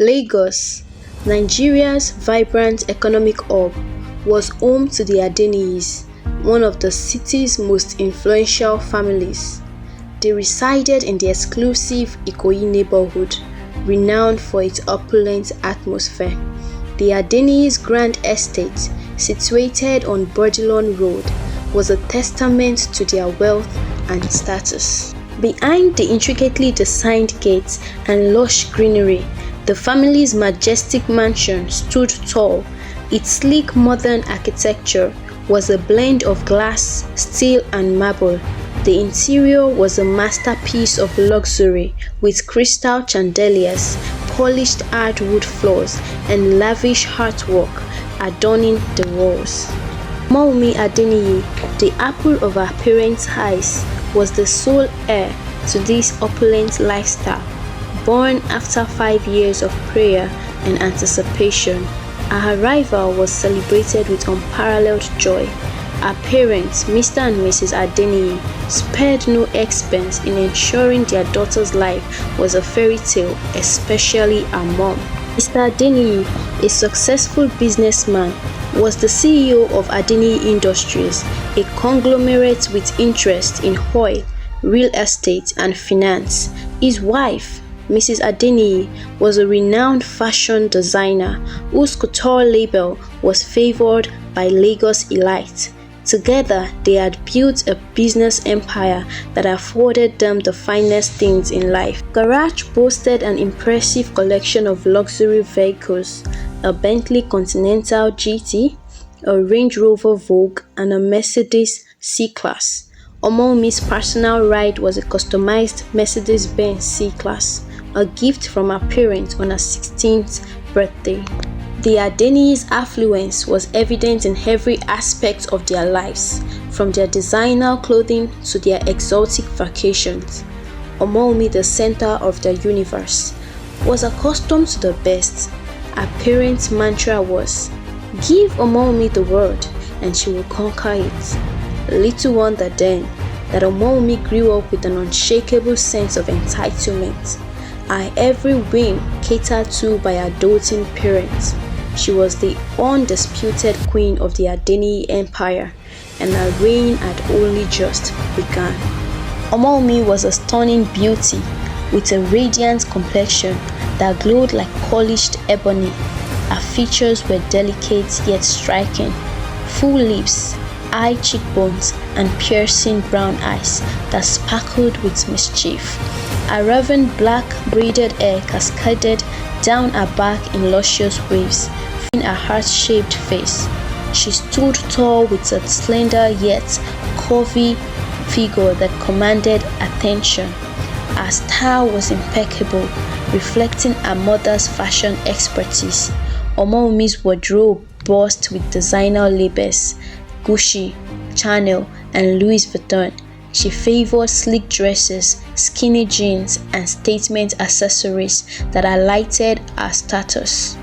Lagos, Nigeria's vibrant economic hub, was home to the Adenis, one of the city's most influential families. They resided in the exclusive Ikoyi neighborhood, renowned for its opulent atmosphere. The Adenis' grand estate, situated on Bordilon Road, was a testament to their wealth and status. Behind the intricately designed gates and lush greenery, the family's majestic mansion stood tall. Its sleek modern architecture was a blend of glass, steel and marble. The interior was a masterpiece of luxury, with crystal chandeliers, polished hardwood floors and lavish artwork adorning the walls. Omowunmi Adeniyi, the apple of her parents' eyes, was the sole heir to this opulent lifestyle. Born after 5 years of prayer and anticipation, her arrival was celebrated with unparalleled joy. Her parents, Mr. and Mrs. Adeniyi, spared no expense in ensuring their daughter's life was a fairy tale, especially her mom. Mr. Adeniyi, a successful businessman, was the CEO of Adeniyi Industries, a conglomerate with interest in oil, real estate and finance. His wife, Mrs. Adeniyi, was a renowned fashion designer whose couture label was favored by Lagos elite. Together, they had built a business empire that afforded them the finest things in life. Garage boasted an impressive collection of luxury vehicles: a Bentley Continental GT, a Range Rover Vogue, and a Mercedes C-Class. Omowunmi's personal ride was a customized Mercedes-Benz C-Class, a gift from her parents on her 16th birthday. The Adenis' affluence was evident in every aspect of their lives, from their designer clothing to their exotic vacations. Omowunmi, the center of their universe, was accustomed to the best. Her parents' mantra was, "Give Omowunmi the world and she will conquer it." Little wonder then that Omowunmi grew up with an unshakable sense of entitlement. Her every whim catered to by her doting parents. She was the undisputed queen of the Adeniyi Empire, and her reign had only just begun. Omowunmi was a stunning beauty with a radiant complexion that glowed like polished ebony. Her features were delicate yet striking: full lips, high cheekbones, and piercing brown eyes that sparkled with mischief. Her raven black braided hair cascaded down her back in luscious waves, filling her heart-shaped face. She stood tall with a slender yet curvy figure that commanded attention. Her style was impeccable, reflecting her mother's fashion expertise. Omowunmi's wardrobe buzzed with designer labels: Gucci, Chanel, and Louis Vuitton. She favored sleek dresses, skinny jeans, and statement accessories that highlighted her status.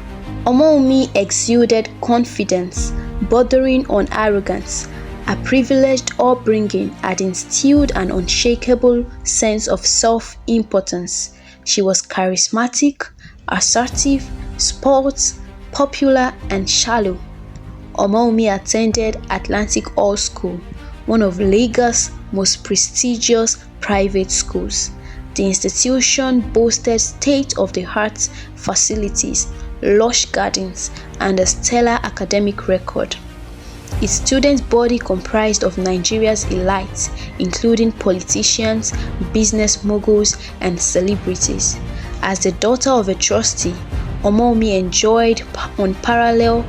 Omowunmi exuded confidence, bordering on arrogance. Her privileged upbringing had instilled an unshakable sense of self-importance. She was charismatic, assertive, spoilt, popular, and shallow. Omowunmi attended Atlantic Hall School, one of Lagos' most prestigious private schools. The institution boasted state-of-the-art facilities, lush gardens, and a stellar academic record. Its student body comprised of Nigeria's elites, including politicians, business moguls, and celebrities. As the daughter of a trustee, Omowunmi enjoyed unparalleled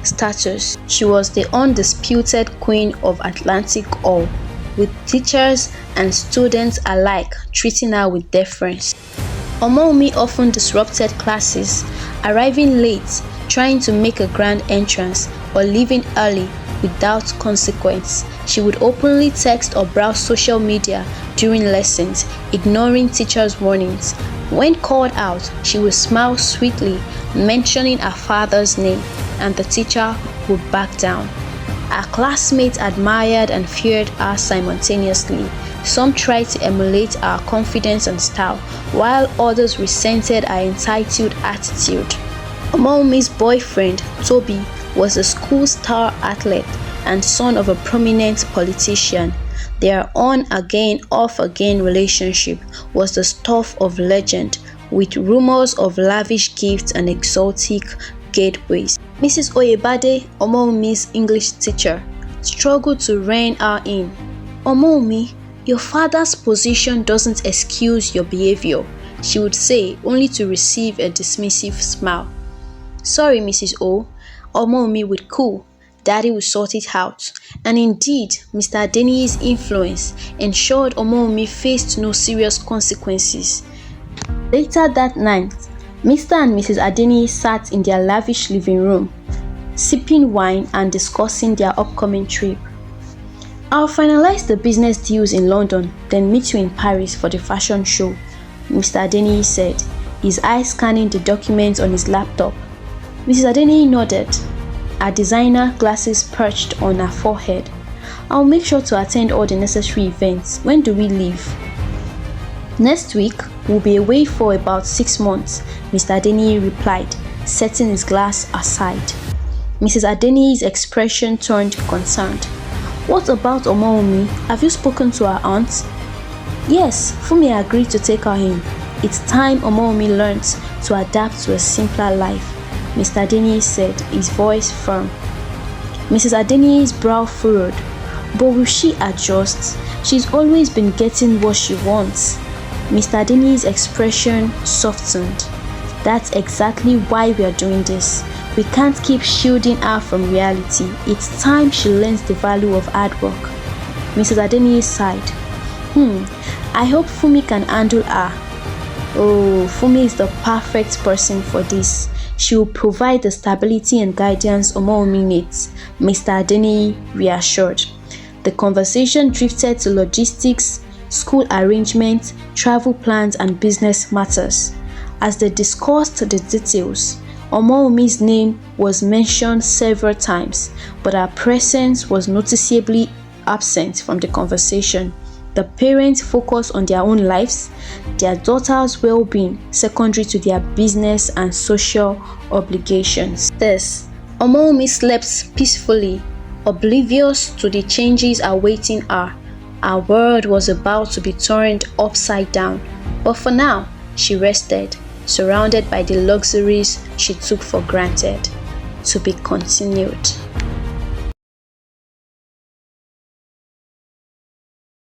status. She was the undisputed queen of Atlantic Hall, with teachers and students alike treating her with deference. Omowunmi often disrupted classes, arriving late, trying to make a grand entrance, or leaving early without consequence. She would openly text or browse social media during lessons, ignoring teachers' warnings. When called out, she would smile sweetly, mentioning her father's name, and the teacher would back down. Her classmates admired and feared her simultaneously. Some tried to emulate our confidence and style, while others resented our entitled attitude. Omowunmi's boyfriend, Toby, was a school star athlete and son of a prominent politician. Their on-again, off-again relationship was the stuff of legend, with rumors of lavish gifts and exotic gateways. Mrs. Oyebade, Omowunmi's English teacher, struggled to rein her in. "Omowunmi, your father's position doesn't excuse your behavior," she would say, only to receive a dismissive smile. "Sorry, Mrs. O," Omowunmi would coo. "Daddy will sort it out." And indeed, Mr. Adeniyi's influence ensured Omowunmi faced no serious consequences. Later that night, Mr. and Mrs. Adeniyi sat in their lavish living room, sipping wine and discussing their upcoming trip. "I'll finalize the business deals in London, then meet you in Paris for the fashion show," Mr. Adeniyi said, his eyes scanning the documents on his laptop. Mrs. Adeniyi nodded, her designer glasses perched on her forehead. "I'll make sure to attend all the necessary events. When do we leave?" "Next week, we'll be away for about 6 months," Mr. Adeniyi replied, setting his glass aside. Mrs. Adeniyi's expression turned concerned. "What about Omowunmi? Have you spoken to her aunt?" "Yes, Funmi agreed to take her in. It's time Omowunmi learns to adapt to a simpler life," Mr. Adeniyi said, his voice firm. Mrs. Adeniyi's brow furrowed. "But will she adjust? She's always been getting what she wants." Mr. Adeniyi's expression softened. "That's exactly why we are doing this. We can't keep shielding her from reality. It's time she learns the value of hard work." Mrs. Adeniyi sighed. I hope Funmi can handle her." "Oh, Funmi is the perfect person for this. She will provide the stability and guidance Omowunmi needs," Mr. Adeniyi reassured. The conversation drifted to logistics, school arrangements, travel plans and business matters. As they discussed the details, Omowunmi's name was mentioned several times, but her presence was noticeably absent from the conversation. The parents focused on their own lives, their daughter's well-being secondary to their business and social obligations. Thus, Omowunmi slept peacefully, oblivious to the changes awaiting her. Her world was about to be turned upside down, but for now, she rested, surrounded by the luxuries she took for granted. To be continued.